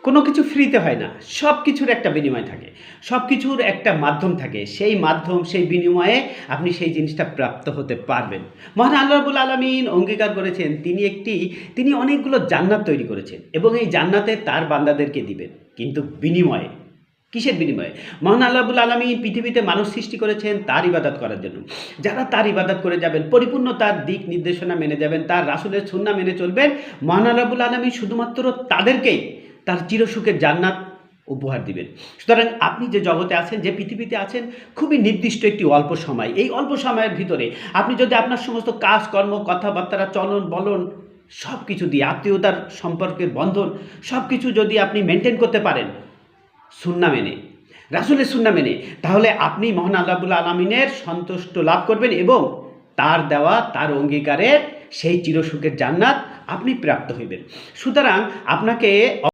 কোনো কিছু ফ্রিতে হয় না। সব কিছুর একটা বিনিময় থাকে। সব কিছুর একটা মাধ্যম থাকে। সেই মাধ্যম, সেই বিনিময়ে আপনি সেই জিনিসটা প্রাপ্ত হতে পারবেন। মহান আল্লাহ রাব্বুল আলামিন অঙ্গীকার করেছেন তিনি অনেকগুলো জান্নাত তৈরি করেছেন এবং এই জান্নাতে তার বান্দাদেরকে দিবেন। কিন্তু বিনিময়ে, কিসের বিনিময়ে? মহান আল্লাহ রাব্বুল আলামিন পৃথিবীতে মানুষ সৃষ্টি করেছেন তার ইবাদত করার জন্য। যারা তার ইবাদত করে যাবেন, পরিপূর্ণ তার দিক নির্দেশনা মেনে যাবেন, তার রাসূলের সুন্নাহ মেনে চলবেন, মহান আল্লাহ রাব্বুল আলামিন শুধুমাত্র তাদেরকেই তার চিরসুখের জান্নাত উপহার দিবেন। সুতরাং আপনি যে জগতে আছেন, যে পৃথিবীতে আছেন, খুবই নির্দিষ্ট একটি অল্প সময়। এই অল্প সময়ের ভিতরে আপনি যদি আপনার সমস্ত কাজকর্ম, কথাবার্তা, চলন বলন সব কিছু দিয়ে আত্মীয়তার সম্পর্কের বন্ধন সব কিছু যদি আপনি মেনটেন করতে পারেন সুন্নাহ মেনে, রাসূলের সুন্নাহ মেনে, তাহলে আপনি মহান আল্লাহ রাব্বুল আলামিনের সন্তুষ্ট লাভ করবেন এবং তার দেওয়া, তার অঙ্গীকারের সেই চিরসুখের জান্নাত আপনি প্রাপ্ত হইবেন। সুতরাং আপনাকে